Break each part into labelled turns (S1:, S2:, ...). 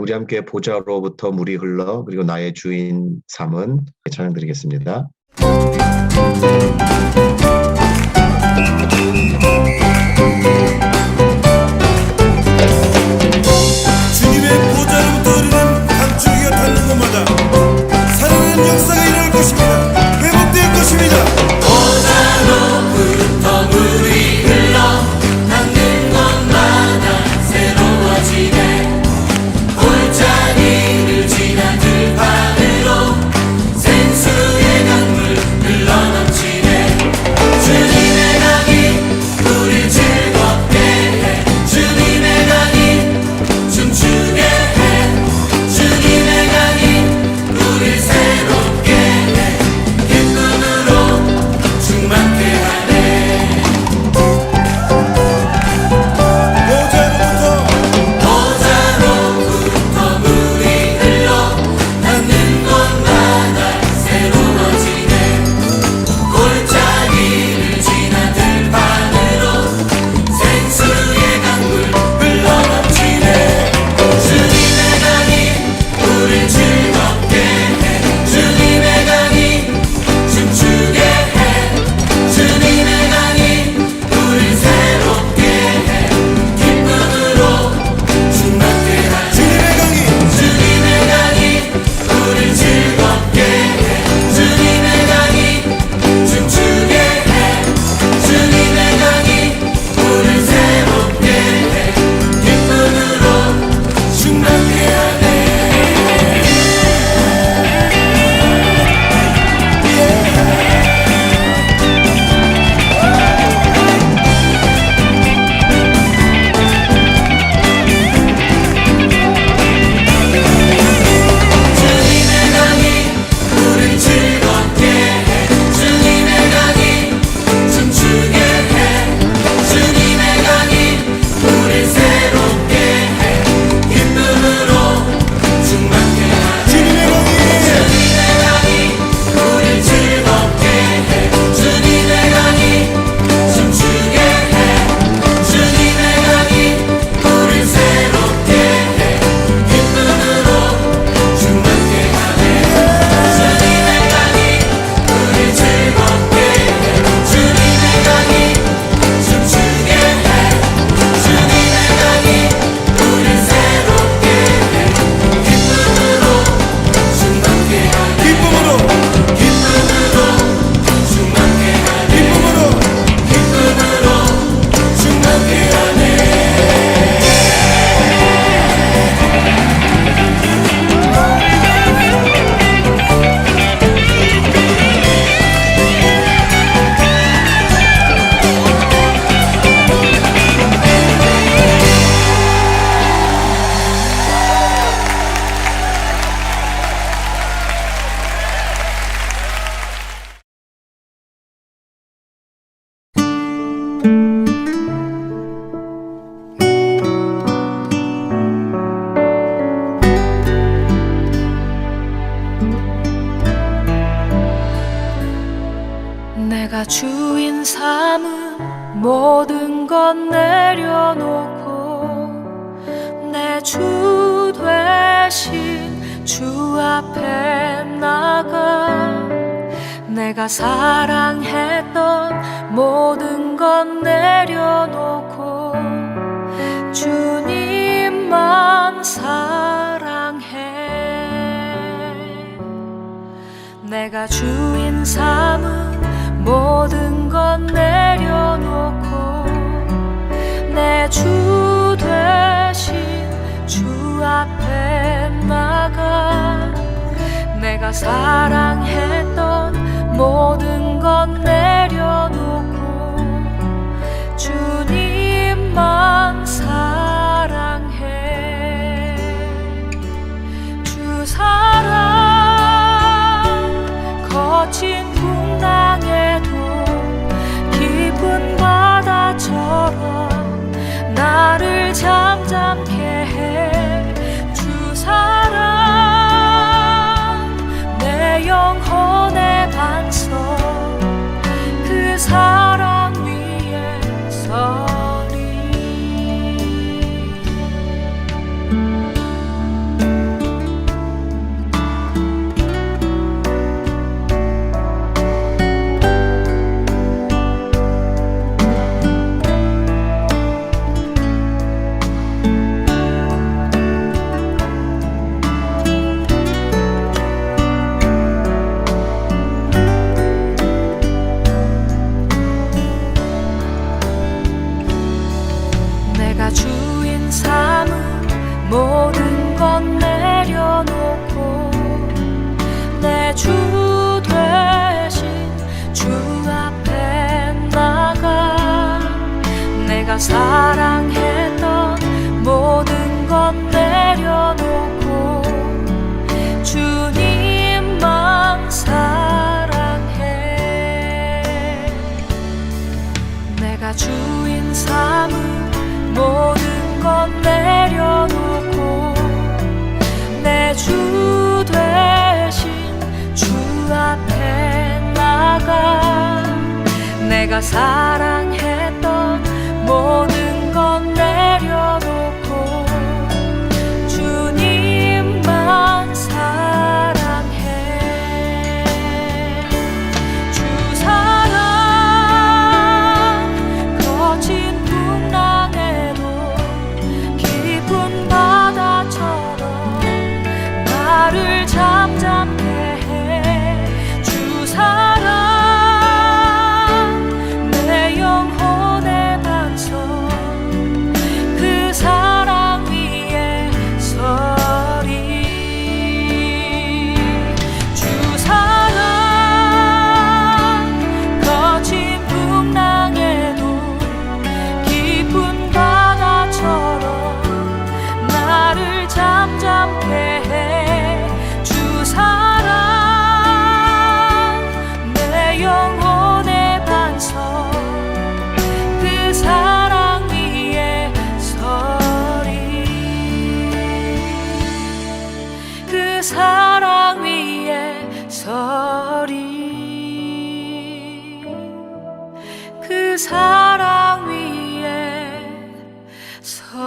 S1: 우리 함께 보좌로부터 물이 흘러 그리고 나의 주인 삼은 찬양드리겠습니다.
S2: 주님의 보좌로부터 흐르는 강줄기가 닿는 곳마다 살아나는 역사가 일어날 것입니다. 회복될 것입니다.
S3: 보좌로부터 물이 흘러 닿는 곳마다 새로워지네. 골짜기를 지나 들판으로 생수의 강물 흘러넘치네. 주님의 강이 우릴 즐겁게 해. 주님의 강이 춤추게 해. 주님의 강이 우릴 새롭게 해. 기쁨으로 충만케 하네. 보좌로부터 물이 흘러 닿는 곳마다 새로워지네. 골짜기를 지나 들판으로 생수의 강물 흘러넘치네. 주님의 강이 우릴 즐겁게 해. 주님의 강이 춤추게 해. 주님의 강이 우릴 새롭게 해. 기쁨으로 충만케 하네. 주님의 강이 우릴 즐겁게 해. 주님의 강이 춤추게 해. 주님의 강이 우릴 새롭게 해. 기쁨으로 충만케 하네. 주님의 강이 우릴 즐겁게 해. 주님의 강이 춤추게 해. 주님의 강이 우릴 새롭게 해. 기쁨으로 충만케 하네. 주님의 강이 우릴 즐겁게 해. 주님의 강이 춤추게 해. 주님의 강이 우릴 새롭게 해. 기쁨으로 충만케 하네. 주님의 강이 우릴 즐겁게 해. 주님의 강이 춤추게 해. 주님의 강이 우릴 새롭게 해. 기쁨으로 충만케 하네. 기쁨으로 충만케 하네. 기쁨으로 충만케 하네.
S4: 내가 주인 삼은 모든 것 내려놓고 내 주 되신 주 앞에 나가 내가 사랑했던 모든 것 내려놓고 주님만 사랑해. 내가 주인 삼은 모든 것 내려놓고 내 주 되신 주 앞에 나가 내가 사랑했던 모든 것 내려놓고 주님만 사랑해. 주 사랑 거친 풍랑에도 깊은 바다처럼 나를 잠잠케 해. 주 사랑 내 영혼의 반석 그 사랑 위에 서 내가 주인 삼은 모든 건 내려놓고 내 주 대신 주 앞에 나가 내가 사랑했던 모든 건 내려놓고 주님만 사랑해. 내가 주인 삼은 모든 건 내려놓고 내 주 대신 주 앞에 나가 내가 사랑했던 모든 건 내려놓고 주님만 사랑해. 주 사랑 거친 풍랑에도 깊은 바다처럼 나를 잠잠케 해. 주 사랑 내 영혼의 반석 그 사랑 위에 서리. 주 사랑 거친 풍랑에도 깊은 바다처럼 나를 잠잠케 해. 주 사랑 내 영혼의 반석 그 사랑 위에 서리. 그 사랑 위에 서리. 그 사랑 위에 서리.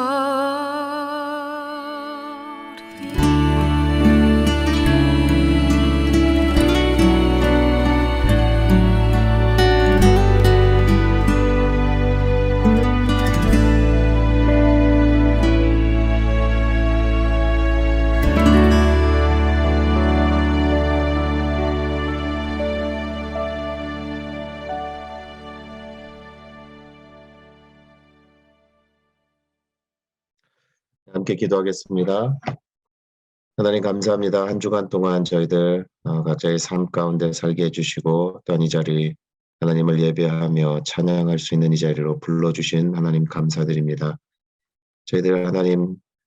S1: 함께 기도하겠습니다. 하나님 감사합니다. 한 주간 동안 저희들 각자의 삶 가운데 살게 해주시고 또한 이 자리 하나님을 예배하며 찬양할 수 있는 이 자리로 불러주신 하나님 감사드립니다. 저희들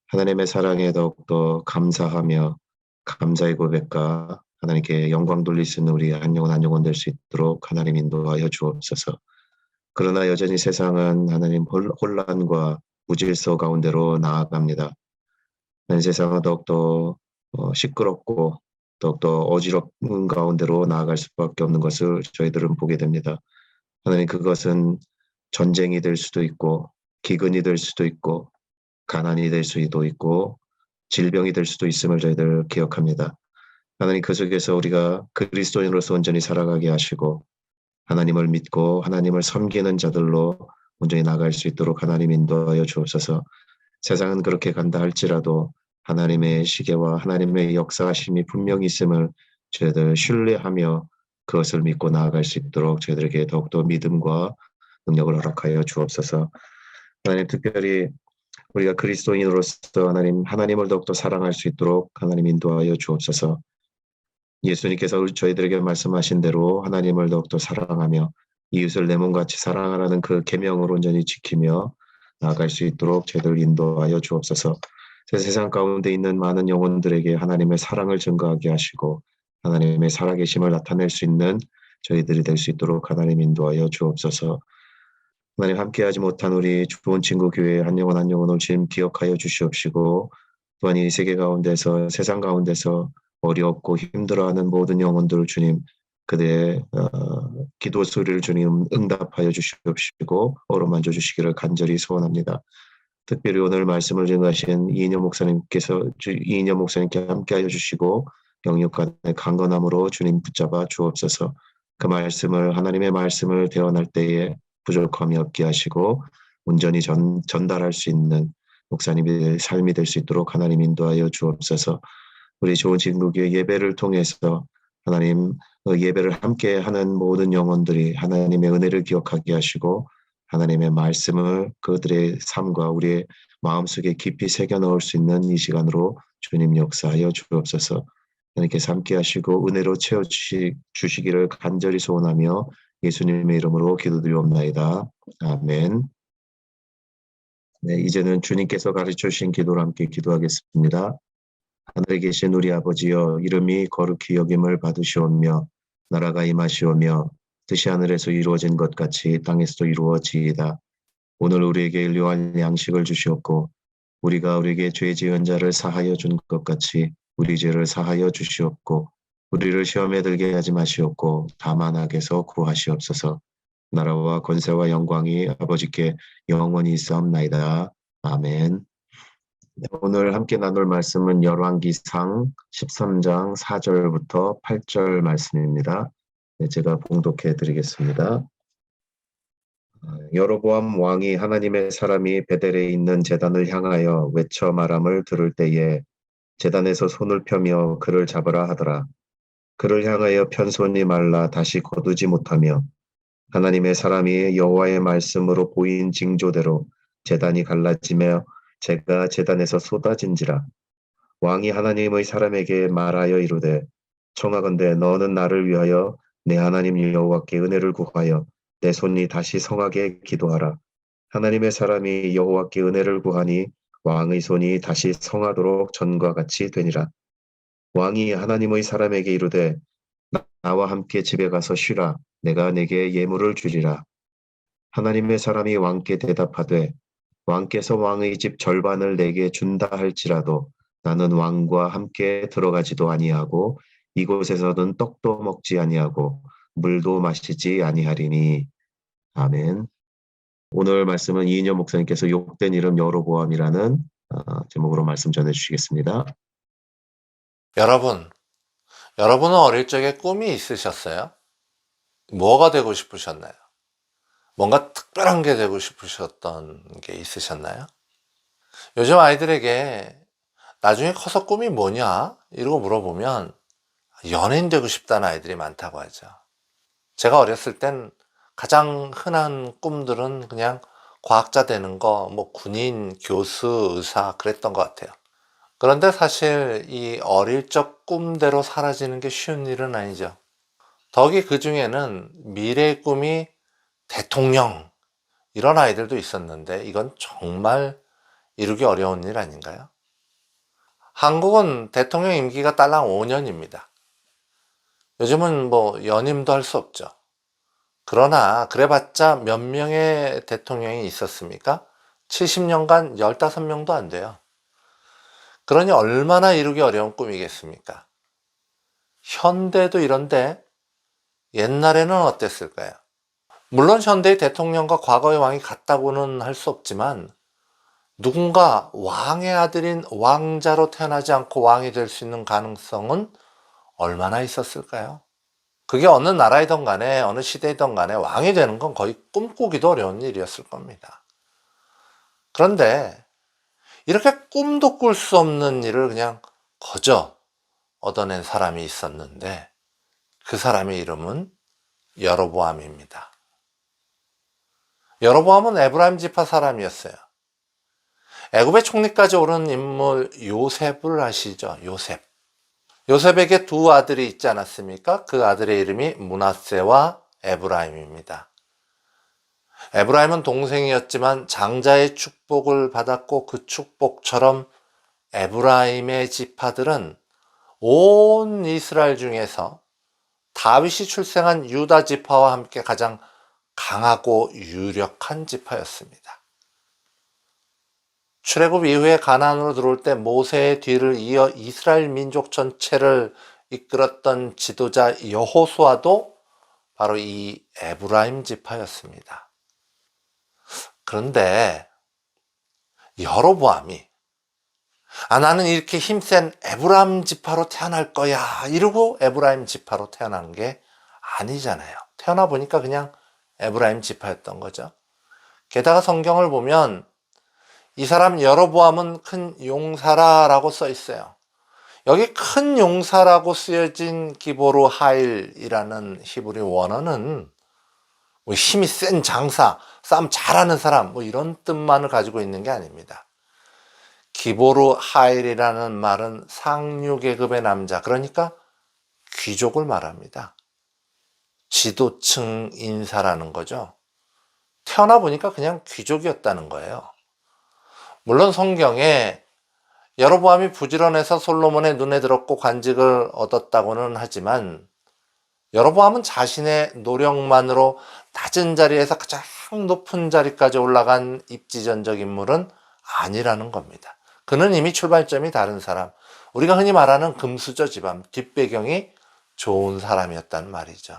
S1: 하나님의 사랑에 더욱더 감사하며 감사의 고백과 하나님께 영광 돌릴 수 있는 우리 한 영혼 될 수 있도록 하나님 인도하여 주옵소서. 그러나 여전히 세상은 하나님 혼란과 무질서 가운데로 나아갑니다. 세상은 더욱더 시끄럽고 더욱더 어지럽은 가운데로 나아갈 수밖에 없는 것을 저희들은 보게 됩니다. 하나님 그것은 전쟁이 될 수도 있고 기근이 될 수도 있고 가난이 될 수도 있고 질병이 될 수도 있음을 저희들 기억합니다. 하나님 그 속에서 우리가 그리스도인으로서 온전히 살아가게 하시고 하나님을 믿고 하나님을 섬기는 자들로 온전히 나갈 수 있도록 하나님 인도하여 주옵소서. 세상은 그렇게 간다 할지라도 하나님의 시계와 하나님의 역사하심이 분명히 있음을 저희들 신뢰하며 그것을 믿고 나아갈 수 있도록 저희들에게 더욱더 믿음과 능력을 허락하여 주옵소서. 하나님 특별히 우리가 그리스도인으로서 하나님을 더욱더 사랑할 수 있도록 하나님 인도하여 주옵소서. 예수님께서 저희들에게 말씀하신 대로 하나님을 더욱더 사랑하며 이웃을 내 몸같이 사랑하라는 그 계명을 온전히 지키며 나아갈 수 있도록 저희들 인도하여 주옵소서. 세상 가운데 있는 많은 영혼들에게 하나님의 사랑을 증거하게 하시고 하나님의 살아계심을 나타낼 수 있는 저희들이 될 수 있도록 하나님 인도하여 주옵소서. 하나님 함께하지 못한 우리 좋은 친구 교회 한 영혼을 지금 기억하여 주시옵시고 또한 이 세계 가운데서 세상 가운데서 어렵고 힘들어하는 모든 영혼들을 주님 그대의 기도 소리를 주님 응답하여 주시옵시고 어루만져 주시기를 간절히 소원합니다. 특별히 오늘 말씀을 증거하신 이인영 목사님께 함께하여 주시고 영육간의 강건함으로 주님 붙잡아 주옵소서. 그 말씀을 하나님의 말씀을 대언할 때에 부족함이 없게 하시고 온전히 전달할 수 있는 목사님의 삶이 될 수 있도록 하나님 인도하여 주옵소서. 우리 좋은 친구교회 예배를 통해서 하나님 예배를 함께 하는 모든 영혼들이 하나님의 은혜를 기억하게 하시고 하나님의 말씀을 그들의 삶과 우리의 마음속에 깊이 새겨 넣을 수 있는 이 시간으로 주님 역사하여 주옵소서. 하나님께서 함께 하시고 은혜로 주시기를 간절히 소원하며 예수님의 이름으로 기도드리옵나이다. 아멘. 네, 이제는 주님께서 가르쳐 주신 기도로 함께 기도하겠습니다. 하늘에 계신 우리 아버지여, 이름이 거룩히 여김을 받으시오며 나라가 임하시오며 뜻이 하늘에서 이루어진 것 같이 땅에서도 이루어지이다. 오늘 우리에게 일용할 양식을 주시옵고 우리가 우리에게 죄 지은 자를 사하여 준 것 같이 우리 죄를 사하여 주시옵고 우리를 시험에 들게 하지 마시옵고 다만 악에서 구하시옵소서. 나라와 권세와 영광이 아버지께 영원히 있사옵나이다. 아멘. 오늘 함께 나눌 말씀은 열왕기상 13장 4절부터 8절 말씀입니다. 제가 봉독해 드리겠습니다. 여로보암 왕이 하나님의 사람이 베델에 있는 제단을 향하여 외쳐 말함을 들을 때에 제단에서 손을 펴며 그를 잡으라 하더라. 그를 향하여 편 손이 말라 다시 거두지 못하며 하나님의 사람이 여호와의 말씀으로 보인 징조대로 제단이 갈라지며 재가 제단에서 쏟아진지라. 왕이 하나님의 사람에게 말하여 이르되 청하건대 너는 나를 위하여 내 하나님 여호와께 은혜를 구하여 내 손이 다시 성하게 기도하라. 하나님의 사람이 여호와께 은혜를 구하니 왕의 손이 다시 성하도록 전과 같이 되니라. 왕이 하나님의 사람에게 이르되 나와 함께 집에 가서 쉬라. 내가 내게 예물을 주리라. 하나님의 사람이 왕께 대답하되 왕께서 왕의 집 절반을 내게 준다 할지라도 나는 왕과 함께 들어가지도 아니하고 이곳에서는 떡도 먹지 아니하고 물도 마시지 아니하리니. 아멘. 오늘 말씀은 이인영 목사님께서 욕된 이름 여로보암이라는 제목으로 말씀 전해주시겠습니다.
S5: 여러분은 어릴 적에 꿈이 있으셨어요? 뭐가 되고 싶으셨나요? 뭔가 특별한 게 되고 싶으셨던 게 있으셨나요? 요즘 아이들에게 나중에 커서 꿈이 뭐냐? 이러고 물어보면 연예인 되고 싶다는 아이들이 많다고 하죠. 제가 어렸을 땐 가장 흔한 꿈들은 그냥 과학자 되는 거, 뭐 군인, 교수, 의사 그랬던 것 같아요. 그런데 사실 이 어릴 적 꿈대로 사라지는 게 쉬운 일은 아니죠. 더욱이 그 중에는 미래의 꿈이 대통령, 이런 아이들도 있었는데 이건 정말 이루기 어려운 일 아닌가요? 한국은 대통령 임기가 딸랑 5년입니다. 요즘은 뭐 연임도 할 수 없죠. 그러나 그래봤자 몇 명의 대통령이 있었습니까? 70년간 15명도 안 돼요. 그러니 얼마나 이루기 어려운 꿈이겠습니까? 현대도 이런데 옛날에는 어땠을까요? 물론 현대의 대통령과 과거의 왕이 같다고는 할 수 없지만 누군가 왕의 아들인 왕자로 태어나지 않고 왕이 될 수 있는 가능성은 얼마나 있었을까요? 그게 어느 나라이든 간에 어느 시대이든 간에 왕이 되는 건 거의 꿈꾸기도 어려운 일이었을 겁니다. 그런데 이렇게 꿈도 꿀 수 없는 일을 그냥 거저 얻어낸 사람이 있었는데 그 사람의 이름은 여로보암입니다. 여로보암은 에브라임 지파 사람이었어요. 애굽의 총리까지 오른 인물 요셉을 아시죠? 요셉에게 두 아들이 있지 않았습니까? 그 아들의 이름이 므낫세와 에브라임입니다. 에브라임은 동생이었지만 장자의 축복을 받았고 그 축복처럼 에브라임의 지파들은 온 이스라엘 중에서 다윗이 출생한 유다 지파와 함께 가장 강하고 유력한 지파였습니다. 출애굽 이후에 가나안으로 들어올 때 모세의 뒤를 이어 이스라엘 민족 전체를 이끌었던 지도자 여호수아도 바로 이 에브라임 지파였습니다. 그런데 여로보암이 나는 이렇게 힘센 에브라임 지파로 태어날 거야 이러고 에브라임 지파로 태어난 게 아니잖아요. 태어나 보니까 그냥 에브라임 지파였던 거죠. 게다가 성경을 보면 이 사람 여로보암은 큰 용사라라고 써 있어요. 여기 큰 용사라고 쓰여진 기보로 하일이라는 히브리 원어는 뭐 힘이 센 장사, 싸움 잘하는 사람, 뭐 이런 뜻만을 가지고 있는 게 아닙니다. 기보르 하일이라는 말은 상류 계급의 남자, 그러니까 귀족을 말합니다. 지도층 인사라는 거죠. 태어나 보니까 그냥 귀족이었다는 거예요. 물론 성경에 여로보암이 부지런해서 솔로몬의 눈에 들었고 관직을 얻었다고는 하지만 여로보암은 자신의 노력만으로 낮은 자리에서 가장 높은 자리까지 올라간 입지전적 인물은 아니라는 겁니다. 그는 이미 출발점이 다른 사람, 우리가 흔히 말하는 금수저 집안, 뒷배경이 좋은 사람이었단 말이죠.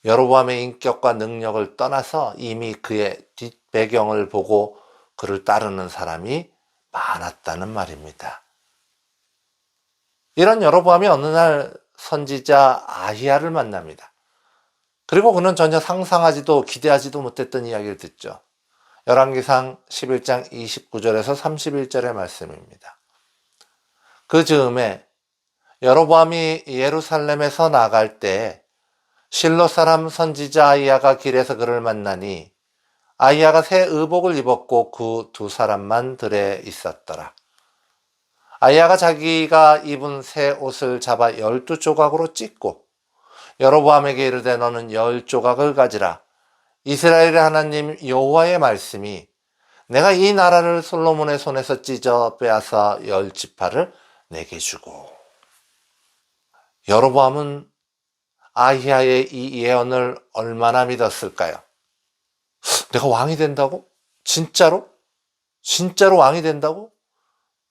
S5: 여로보암의 인격과 능력을 떠나서 이미 그의 뒷배경을 보고 그를 따르는 사람이 많았다는 말입니다. 이런 여로보암이 어느 날 선지자 아히야를 만납니다. 그리고 그는 전혀 상상하지도 기대하지도 못했던 이야기를 듣죠. 열왕기상 11장 29절에서 31절의 말씀입니다. 그 즈음에 여로보암이 예루살렘에서 나갈 때 실로 사람 선지자 아히야가 길에서 그를 만나니 아히야가 새 의복을 입었고 그 두 사람만 들에 있었더라. 아히야가 자기가 입은 새 옷을 잡아 12조각으로 찢고 여로보암에게 이르되 너는 10조각을 가지라. 이스라엘의 하나님 여호와의 말씀이 내가 이 나라를 솔로몬의 손에서 찢어 빼앗아 10지파를 내게 주고. 여로보암은 아히야의 이 예언을 얼마나 믿었을까요? 내가 왕이 된다고? 진짜로? 진짜로 왕이 된다고?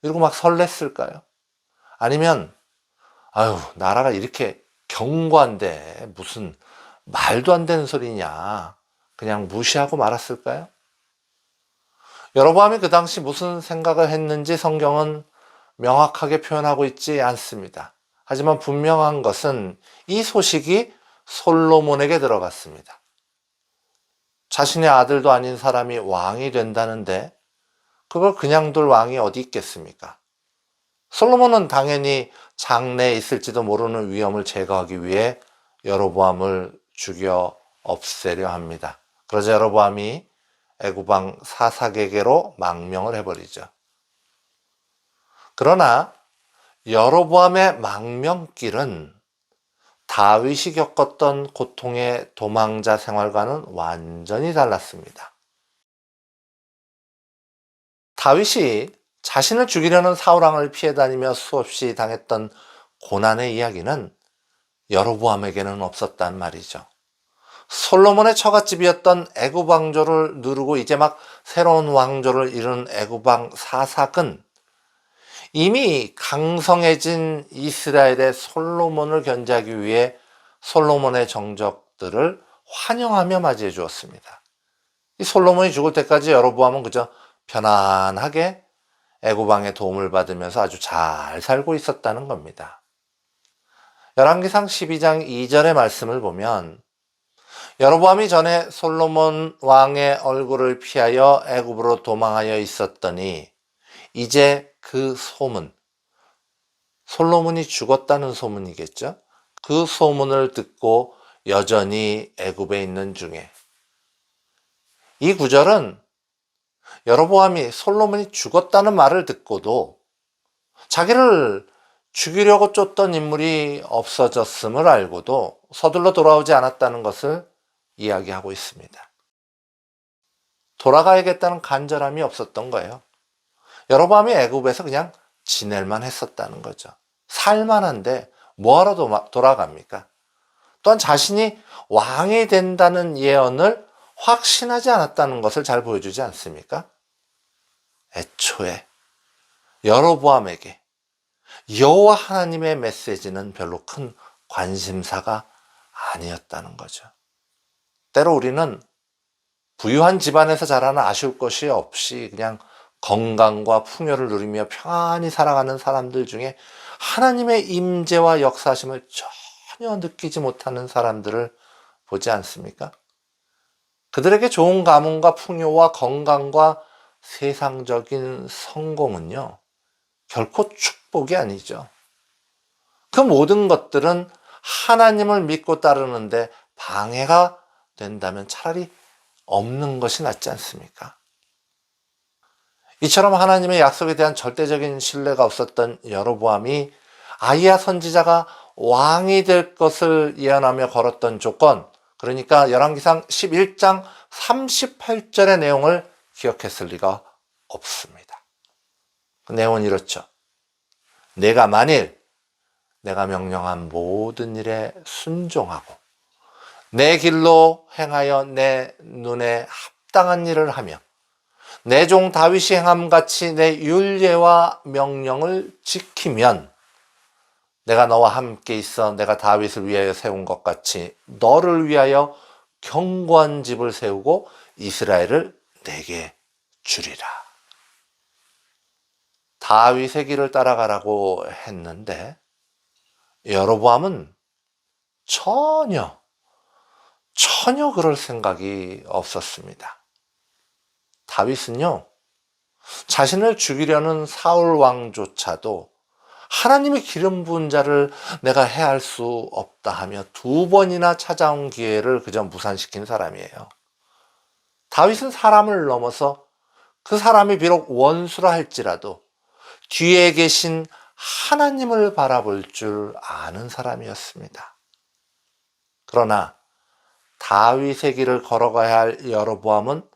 S5: 이러고 막 설렜을까요? 아니면 아유, 나라가 이렇게 견고한데 무슨 말도 안 되는 소리냐, 그냥 무시하고 말았을까요? 여로보암이 그 당시 무슨 생각을 했는지 성경은 명확하게 표현하고 있지 않습니다. 하지만 분명한 것은 이 소식이 솔로몬에게 들어갔습니다. 자신의 아들도 아닌 사람이 왕이 된다는데 그걸 그냥 둘 왕이 어디 있겠습니까? 솔로몬은 당연히 장래에 있을지도 모르는 위험을 제거하기 위해 여로보암을 죽여 없애려 합니다. 그러자 여로보암이 애굽왕 사삭에게로 망명을 해버리죠. 그러나 여로보암의 망명길은 다윗이 겪었던 고통의 도망자 생활과는 완전히 달랐습니다. 다윗이 자신을 죽이려는 사울왕을 피해 다니며 수없이 당했던 고난의 이야기는 여로보암에게는 없었단 말이죠. 솔로몬의 처갓집이었던 애굽 왕조를 누르고 이제 막 새로운 왕조를 이룬 애굽 왕 사삭은 이미 강성해진 이스라엘의 솔로몬을 견제하기 위해 솔로몬의 정적들을 환영하며 맞이해 주었습니다. 이 솔로몬이 죽을 때까지 여로보암은 그저 편안하게 애굽 왕의 도움을 받으면서 아주 잘 살고 있었다는 겁니다. 열왕기상 12장 2절의 말씀을 보면 여로보암이 전에 솔로몬 왕의 얼굴을 피하여 애굽으로 도망하여 있었더니 이제 그 소문, 솔로몬이 죽었다는 소문이겠죠. 그 소문을 듣고 여전히 애굽에 있는 중에, 이 구절은 여로보암이 솔로몬이 죽었다는 말을 듣고도 자기를 죽이려고 쫓던 인물이 없어졌음을 알고도 서둘러 돌아오지 않았다는 것을 이야기하고 있습니다. 돌아가야겠다는 간절함이 없었던 거예요. 여로보암이 애굽에서 그냥 지낼만 했었다는 거죠. 살만한데 뭐하러 돌아갑니까? 또한 자신이 왕이 된다는 예언을 확신하지 않았다는 것을 잘 보여주지 않습니까? 애초에 여로보암에게 여호와 하나님의 메시지는 별로 큰 관심사가 아니었다는 거죠. 때로 우리는 부유한 집안에서 자라는 아쉬울 것이 없이 그냥 건강과 풍요를 누리며 평안히 살아가는 사람들 중에 하나님의 임재와 역사심을 전혀 느끼지 못하는 사람들을 보지 않습니까? 그들에게 좋은 가문과 풍요와 건강과 세상적인 성공은요, 결코 축복이 아니죠. 그 모든 것들은 하나님을 믿고 따르는데 방해가 된다면 차라리 없는 것이 낫지 않습니까? 이처럼 하나님의 약속에 대한 절대적인 신뢰가 없었던 여로보암이 아히야 선지자가 왕이 될 것을 예언하며 걸었던 조건, 그러니까 열왕기상 11장 38절의 내용을 기억했을 리가 없습니다. 그 내용은 이렇죠. 내가 만일 내가 명령한 모든 일에 순종하고 내 길로 행하여 내 눈에 합당한 일을 하며 내 종 다윗이 행함같이 내 율례와 명령을 지키면 내가 너와 함께 있어 내가 다윗을 위하여 세운 것 같이 너를 위하여 견고한 집을 세우고 이스라엘을 내게 주리라. 다윗의 길을 따라가라고 했는데 여로보암은 전혀 그럴 생각이 없었습니다. 다윗은요, 자신을 죽이려는 사울 왕조차도 하나님의 기름 부은 자를 내가 해할 수 없다 하며 2번이나 찾아온 기회를 그저 무산시킨 사람이에요. 다윗은 사람을 넘어서 그 사람이 비록 원수라 할지라도 뒤에 계신 하나님을 바라볼 줄 아는 사람이었습니다. 그러나 다윗의 길을 걸어가야 할 여로보암은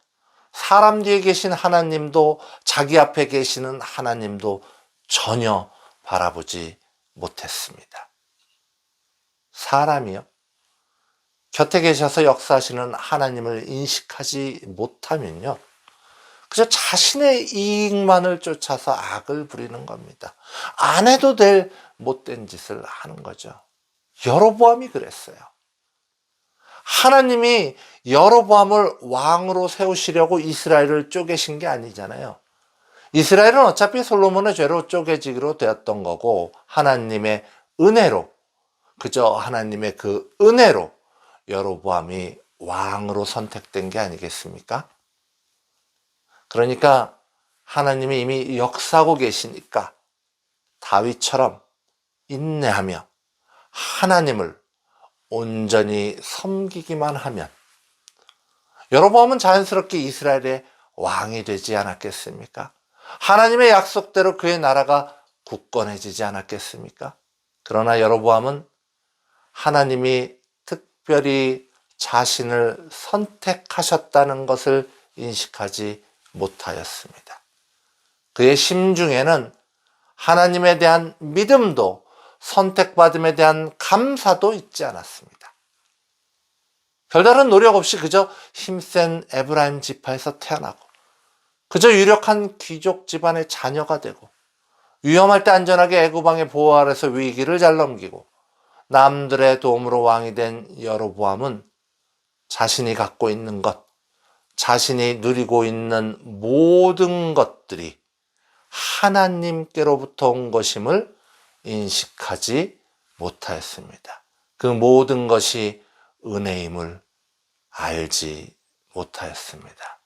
S5: 사람 뒤에 계신 하나님도 자기 앞에 계시는 하나님도 전혀 바라보지 못했습니다. 사람이요, 곁에 계셔서 역사하시는 하나님을 인식하지 못하면요, 그저 자신의 이익만을 쫓아서 악을 부리는 겁니다. 안 해도 될 못된 짓을 하는 거죠. 여로보암이 그랬어요. 하나님이 여로보암을 왕으로 세우시려고 이스라엘을 쪼개신 게 아니잖아요. 이스라엘은 어차피 솔로몬의 죄로 쪼개지기로 되었던 거고 하나님의 은혜로, 그저 하나님의 그 은혜로 여로보암이 왕으로 선택된 게 아니겠습니까? 그러니까 하나님이 이미 역사하고 계시니까 다윗처럼 인내하며 하나님을 온전히 섬기기만 하면 여로보암은 자연스럽게 이스라엘의 왕이 되지 않았겠습니까? 하나님의 약속대로 그의 나라가 굳건해지지 않았겠습니까? 그러나 여로보암은 하나님이 특별히 자신을 선택하셨다는 것을 인식하지 못하였습니다. 그의 심중에는 하나님에 대한 믿음도 선택받음에 대한 감사도 있지 않았습니다. 별다른 노력 없이 그저 힘센 에브라임 지파에서 태어나고 그저 유력한 귀족 집안의 자녀가 되고 위험할 때 안전하게 애굽 왕의 보호 아래서 위기를 잘 넘기고 남들의 도움으로 왕이 된 여로보암은 자신이 갖고 있는 것, 자신이 누리고 있는 모든 것들이 하나님께로부터 온 것임을 인식하지 못하였습니다. 그 모든 것이 은혜임을 알지 못하였습니다.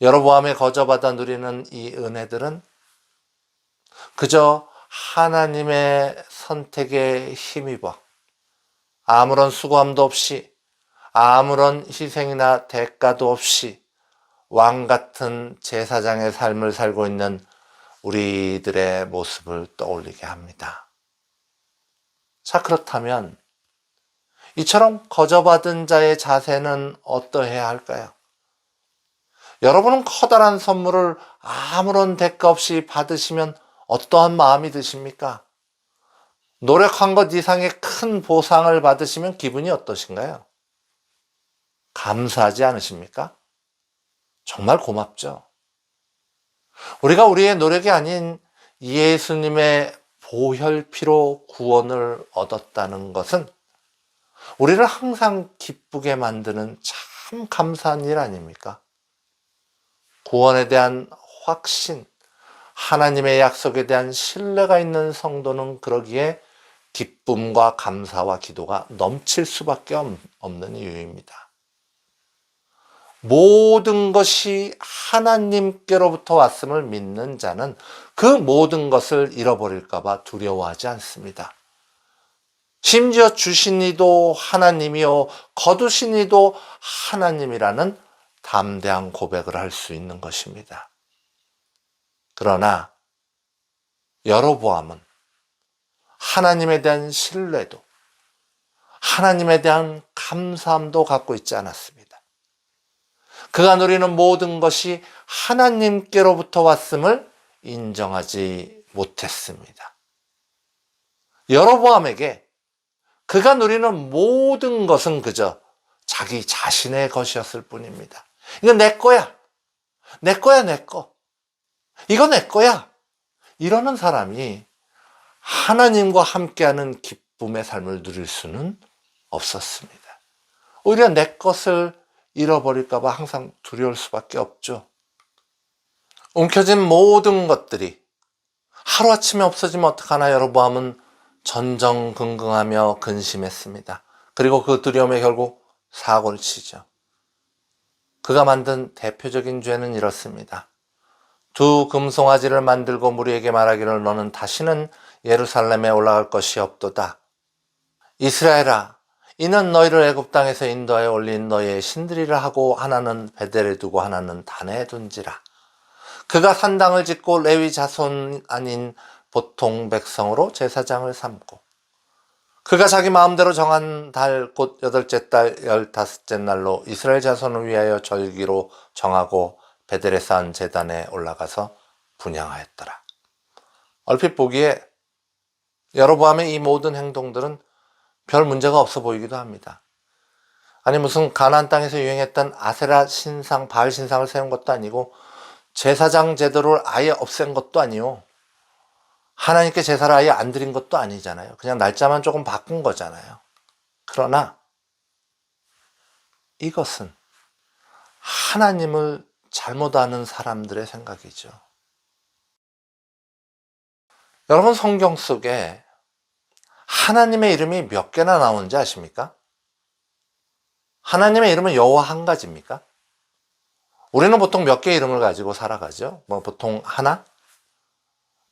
S5: 여로보암의 거저받아 누리는 이 은혜들은 그저 하나님의 선택에 힘입어 아무런 수고함도 없이 아무런 희생이나 대가도 없이 왕 같은 제사장의 삶을 살고 있는 우리들의 모습을 떠올리게 합니다. 자, 그렇다면 이처럼 거저받은 자의 자세는 어떠해야 할까요? 여러분은 커다란 선물을 아무런 대가 없이 받으시면 어떠한 마음이 드십니까? 노력한 것 이상의 큰 보상을 받으시면 기분이 어떠신가요? 감사하지 않으십니까? 정말 고맙죠. 우리가 우리의 노력이 아닌 예수님의 보혈피로 구원을 얻었다는 것은 우리를 항상 기쁘게 만드는 참 감사한 일 아닙니까? 구원에 대한 확신, 하나님의 약속에 대한 신뢰가 있는 성도는 그러기에 기쁨과 감사와 기도가 넘칠 수밖에 없는 이유입니다. 모든 것이 하나님께로부터 왔음을 믿는 자는 그 모든 것을 잃어버릴까 봐 두려워하지 않습니다. 심지어 주신 이도 하나님이요 거두신 이도 하나님이라는 담대한 고백을 할 수 있는 것입니다. 그러나 여로보암은 하나님에 대한 신뢰도, 하나님에 대한 감사함도 갖고 있지 않았습니다. 그가 누리는 모든 것이 하나님께로부터 왔음을 인정하지 못했습니다. 여로보암에게 그가 누리는 모든 것은 그저 자기 자신의 것이었을 뿐입니다. 이건 내 거야. 내 거야, 내 거. 이거 내 거야. 이러는 사람이 하나님과 함께하는 기쁨의 삶을 누릴 수는 없었습니다. 오히려 내 것을 잃어버릴까 봐 항상 두려울 수밖에 없죠. 움켜진 모든 것들이 하루아침에 없어지면 어떡하나 여로보암은 전전긍긍하며 근심했습니다. 그리고 그 두려움에 결국 사고를 치죠. 그가 만든 대표적인 죄는 이렇습니다. 두 금송아지를 만들고 무리에게 말하기를 너는 다시는 예루살렘에 올라갈 것이 없도다. 이스라엘아, 이는 너희를 애굽 땅에서 인도하여 올린 너희의 신들이라 하고 하나는 베델에 두고 하나는 단에 둔지라. 그가 산당을 짓고 레위 자손 아닌 보통 백성으로 제사장을 삼고 그가 자기 마음대로 정한 달 곧 8째 달 15째 날로 이스라엘 자손을 위하여 절기로 정하고 베델에 쌓은 제단에 올라가서 분향하였더라. 얼핏 보기에 여로보암의 이 모든 행동들은 별 문제가 없어 보이기도 합니다. 아니 무슨 가나안 땅에서 유행했던 아세라 신상, 바알 신상을 세운 것도 아니고 제사장 제도를 아예 없앤 것도 아니요. 하나님께 제사를 아예 안 드린 것도 아니잖아요. 그냥 날짜만 조금 바꾼 거잖아요. 그러나 이것은 하나님을 잘못 아는 사람들의 생각이죠. 여러분 성경 속에 하나님의 이름이 몇 개나 나오는지 아십니까? 하나님의 이름은 여호와 한 가지입니까? 우리는 보통 몇 개의 이름을 가지고 살아가죠. 보통 하나?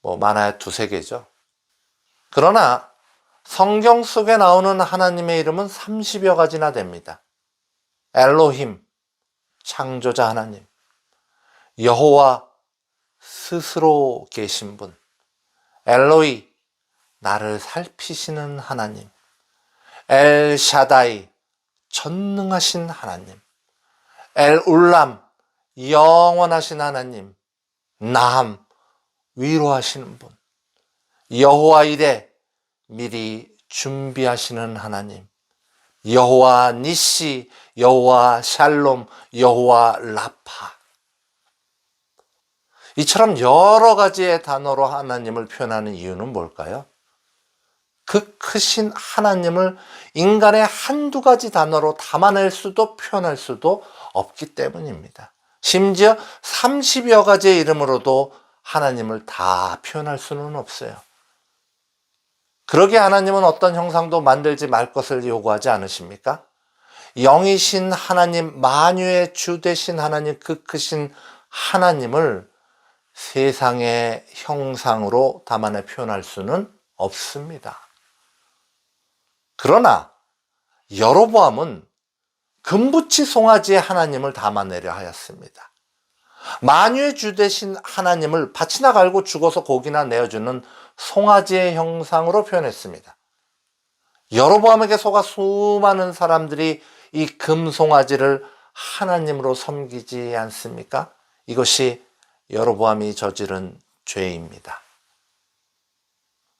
S5: 많아야 2-3개죠. 그러나 성경 속에 나오는 하나님의 이름은 30여 가지나 됩니다. 엘로힘, 창조자 하나님. 여호와, 스스로 계신 분. 엘로이, 나를 살피시는 하나님. 엘샤다이, 전능하신 하나님. 엘울람, 영원하신 하나님. 나함, 위로하시는 분. 여호와 이레, 미리 준비하시는 하나님. 여호와 니시, 여호와 샬롬, 여호와 라파. 이처럼 여러 가지의 단어로 하나님을 표현하는 이유는 뭘까요? 그 크신 하나님을 인간의 한두 가지 단어로 담아낼 수도 표현할 수도 없기 때문입니다. 심지어 30여 가지의 이름으로도 하나님을 다 표현할 수는 없어요. 그러기에 하나님은 어떤 형상도 만들지 말 것을 요구하지 않으십니까? 영이신 하나님, 만유의 주 되신 하나님, 그 크신 하나님을 세상의 형상으로 담아내 표현할 수는 없습니다. 그러나 여로보암은 금붙이 송아지의 하나님을 담아내려 하였습니다. 만유의 주 되신 하나님을 밭이나 갈고 죽어서 고기나 내어주는 송아지의 형상으로 표현했습니다. 여로보암에게 속아 수많은 사람들이 이 금송아지를 하나님으로 섬기지 않습니까? 이것이 여로보암이 저지른 죄입니다.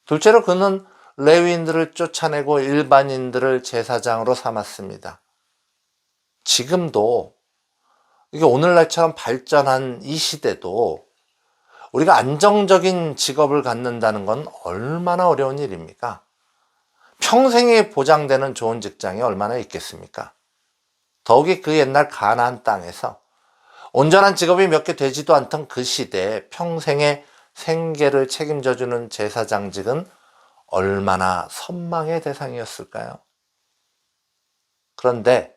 S5: 둘째로 그는 레위인들을 쫓아내고 일반인들을 제사장으로 삼았습니다. 지금도 이게 오늘날처럼 발전한 이 시대도 우리가 안정적인 직업을 갖는다는 건 얼마나 어려운 일입니까? 평생에 보장되는 좋은 직장이 얼마나 있겠습니까? 더욱이 그 옛날 가나안 땅에서 온전한 직업이 몇 개 되지도 않던 그 시대에 평생의 생계를 책임져주는 제사장직은 얼마나 선망의 대상이었을까요? 그런데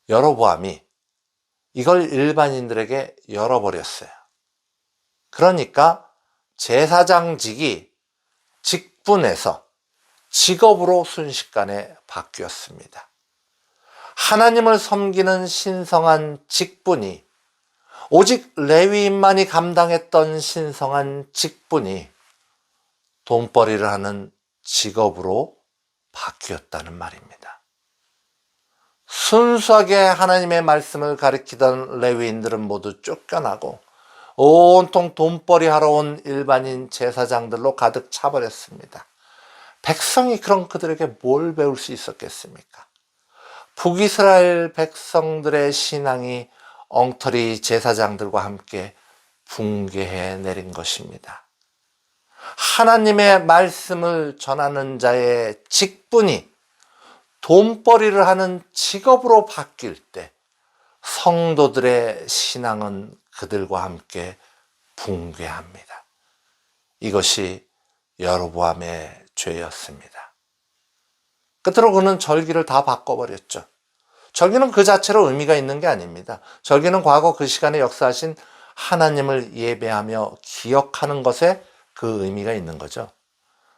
S5: 여로보암이 이걸 일반인들에게 열어버렸어요. 그러니까 제사장직이 직분에서 직업으로 순식간에 바뀌었습니다. 하나님을 섬기는 신성한 직분이, 오직 레위인만이 감당했던 신성한 직분이 돈벌이를 하는 직업으로 바뀌었다는 말입니다. 순수하게 하나님의 말씀을 가리키던 레위인들은 모두 쫓겨나고 온통 돈벌이 하러 온 일반인 제사장들로 가득 차버렸습니다. 백성이 그럼 그들에게 뭘 배울 수 있었겠습니까? 북이스라엘 백성들의 신앙이 엉터리 제사장들과 함께 붕괴해 내린 것입니다. 하나님의 말씀을 전하는 자의 직분이 돈벌이를 하는 직업으로 바뀔 때 성도들의 신앙은 그들과 함께 붕괴합니다. 이것이 여로보암의 죄였습니다. 끝으로 그는 절기를 다 바꿔버렸죠. 절기는 그 자체로 의미가 있는 게 아닙니다. 절기는 과거 그 시간에 역사하신 하나님을 예배하며 기억하는 것에 그 의미가 있는 거죠.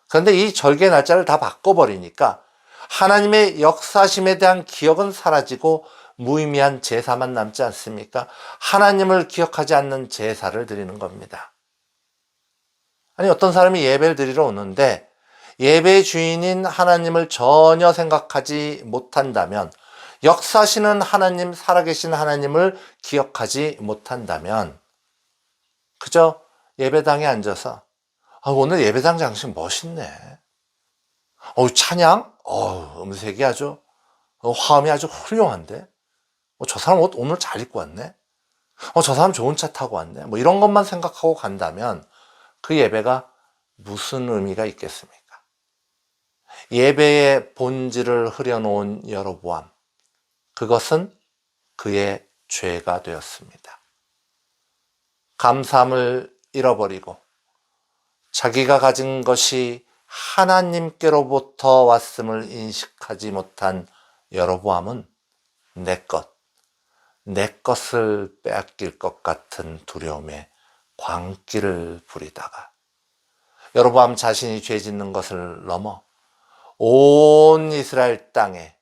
S5: 그런데 이 절기의 날짜를 다 바꿔버리니까 하나님의 역사심에 대한 기억은 사라지고 무의미한 제사만 남지 않습니까? 하나님을 기억하지 않는 제사를 드리는 겁니다. 아니, 어떤 사람이 예배를 드리러 오는데 예배의 주인인 하나님을 전혀 생각하지 못한다면, 역사하시는 하나님, 살아계신 하나님을 기억하지 못한다면 그저 예배당에 앉아서 오늘 예배당 장식 멋있네, 찬양, 음색이 아주, 화음이 아주 훌륭한데, 저 사람 옷 오늘 잘 입고 왔네, 저 사람 좋은 차 타고 왔네, 이런 것만 생각하고 간다면 그 예배가 무슨 의미가 있겠습니까? 예배의 본질을 흐려놓은 여로보암, 그것은 그의 죄가 되었습니다. 감사함을 잃어버리고 자기가 가진 것이 하나님께로부터 왔음을 인식하지 못한 여로보암은 내 것을 빼앗길 것 같은 두려움에 광기를 부리다가 여로보암 자신이 죄 짓는 것을 넘어 온 이스라엘 땅에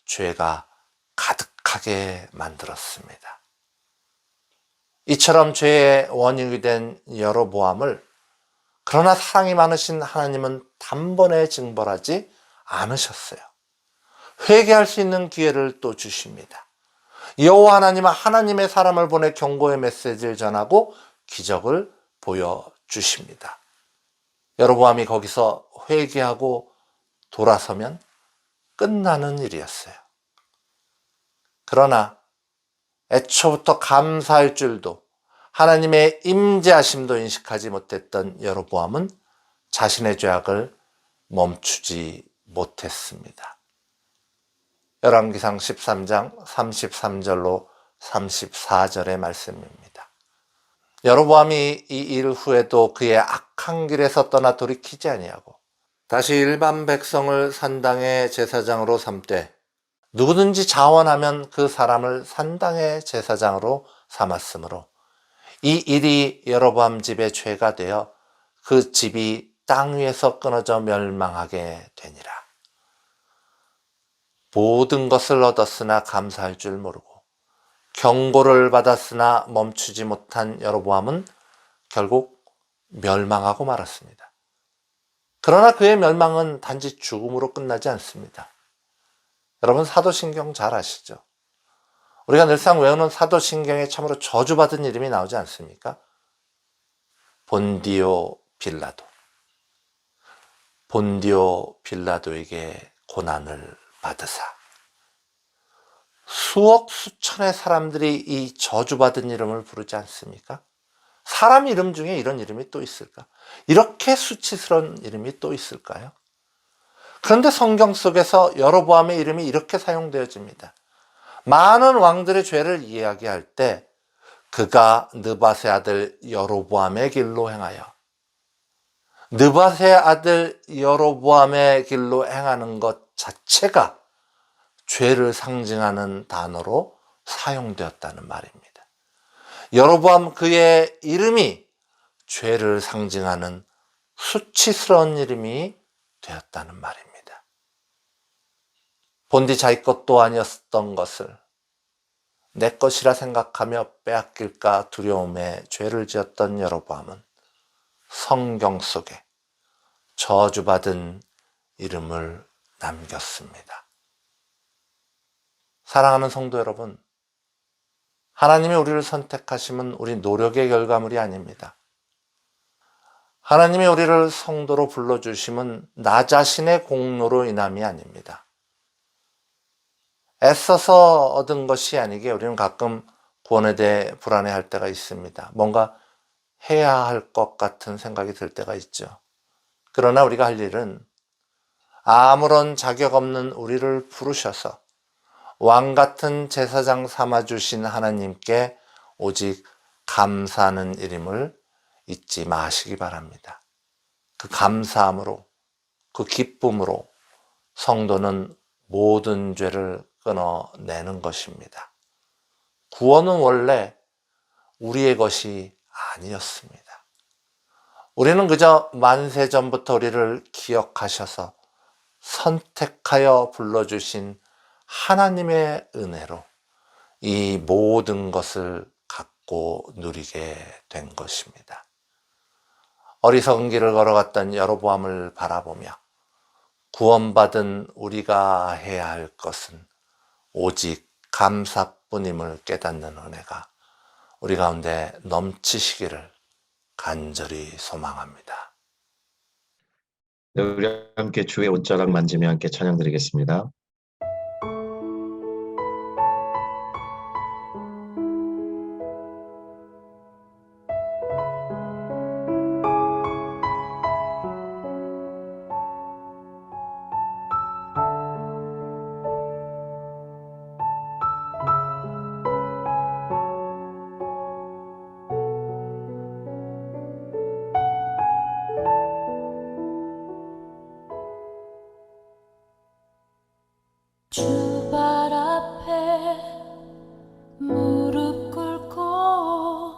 S5: 죄가 가득하게 만들었습니다. 이처럼 죄의 원흉이 된 여로보암을 그러나 사랑이 많으신 하나님은 단번에 징벌하지 않으셨어요. 회개할 수 있는 기회를 또 주십니다. 여호와 하나님은 하나님의 사람을 보내 경고의 메시지를 전하고 기적을 보여주십니다. 여로보암이 거기서 회개하고 돌아서면 끝나는 일이었어요. 그러나 애초부터 감사할 줄도 하나님의 임재하심도 인식하지 못했던 여로보암은 자신의 죄악을 멈추지 못했습니다. 열왕기상 13장 33절로 34절의 말씀입니다. 여로보암이 이 일 후에도 그의 악한 길에서 떠나 돌이키지 아니하고 다시 일반 백성을 산당의 제사장으로 삼되 누구든지 자원하면 그 사람을 산당의 제사장으로 삼았으므로 이 일이 여로보암 집의 죄가 되어 그 집이 땅 위에서 끊어져 멸망하게 되니라. 모든 것을 얻었으나 감사할 줄 모르고 경고를 받았으나 멈추지 못한 여로보암은 결국 멸망하고 말았습니다. 그러나 그의 멸망은 단지 죽음으로 끝나지 않습니다. 여러분, 사도신경 잘 아시죠? 우리가 늘상 외우는 사도신경에 참으로 저주받은 이름이 나오지 않습니까? 본디오 빌라도. 본디오 빌라도에게 고난을 받으사. 수억 수천의 사람들이 이 저주받은 이름을 부르지 않습니까? 사람 이름 중에 이런 이름이 또 있을까? 이렇게 수치스러운 이름이 또 있을까요? 그런데 성경 속에서 여로보암의 이름이 이렇게 사용되어집니다. 많은 왕들의 죄를 이야기할 때 그가 느밧의 아들 여로보암의 길로 행하여, 느밧의 아들 여로보암의 길로 행하는 것 자체가 죄를 상징하는 단어로 사용되었다는 말입니다. 여로보암 그의 이름이 죄를 상징하는 수치스러운 이름이 되었다는 말입니다. 본디 자기 것도 아니었던 것을 내 것이라 생각하며 빼앗길까 두려움에 죄를 지었던 여로보암은 성경 속에 저주받은 이름을 남겼습니다. 사랑하는 성도 여러분, 하나님이 우리를 선택하심은 우리 노력의 결과물이 아닙니다. 하나님이 우리를 성도로 불러주심은 나 자신의 공로로 인함이 아닙니다. 애써서 얻은 것이 아니기에 우리는 가끔 구원에 대해 불안해할 때가 있습니다. 뭔가 해야 할 것 같은 생각이 들 때가 있죠. 그러나 우리가 할 일은 아무런 자격 없는 우리를 부르셔서 왕 같은 제사장 삼아주신 하나님께 오직 감사하는 일임을 잊지 마시기 바랍니다. 그 감사함으로, 그 기쁨으로 성도는 모든 죄를 끊어내는 것입니다. 구원은 원래 우리의 것이 아니었습니다. 우리는 그저 만세 전부터 우리를 기억하셔서 선택하여 불러주신 하나님의 은혜로 이 모든 것을 갖고 누리게 된 것입니다. 어리석은 길을 걸어갔던 여로보암을 바라보며 구원받은 우리가 해야 할 것은 오직 감사뿐임을 깨닫는 은혜가 우리 가운데 넘치시기를 간절히 소망합니다.
S1: 네, 우리 함께 주의 옷자락 만지며 함께 찬양 드리겠습니다.
S4: 주발 앞에 무릎 꿇고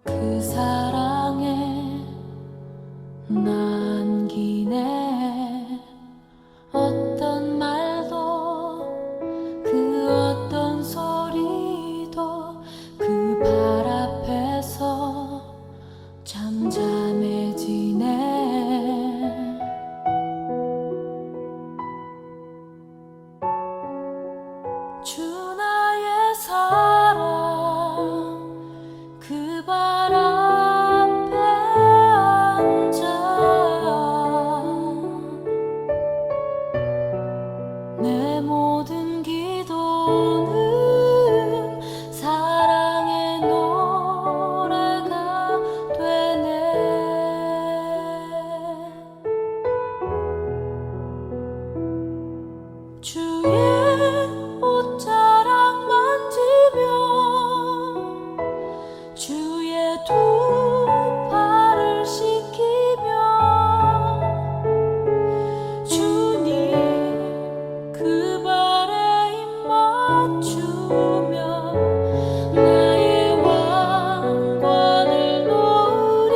S4: 그 사랑에 남기네. 어떤 말도 그 어떤 소리도 그 발 앞에서 잠잠해지네. 주 나의 사랑 그 발 앞에 앉아 내 모든 기도는 사랑의 노래가 되네. 주의 옷자락 만지며 주의 두 팔을 씻기며 주님 그 발에 입 맞추며 나의 왕관을 놓으리.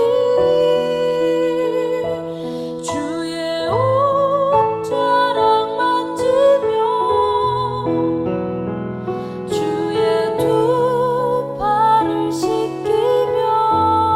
S4: 주의 옷자락 만지며 주의 두 팔을 씻기며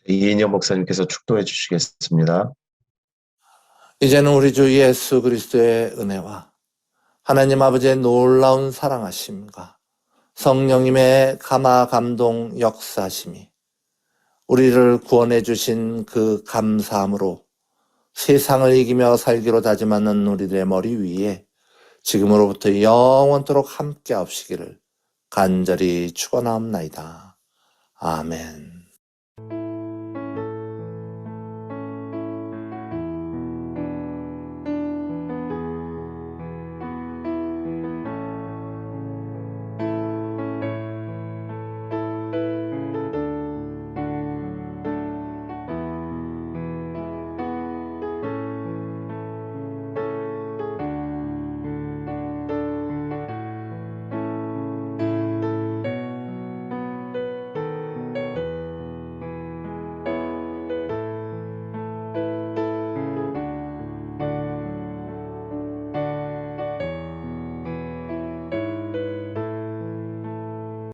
S1: 이인영 목사님께서 축도해 주시겠습니다.
S5: 이제는 우리 주 예수 그리스도의 은혜와 하나님 아버지의 놀라운 사랑하심과 성령님의 감화 감동 역사하심이 우리를 구원해 주신 그 감사함으로 세상을 이기며 살기로 다짐하는 우리들의 머리 위에 지금으로부터 영원토록 함께 하시기를 간절히 축원하옵나이다. 아멘.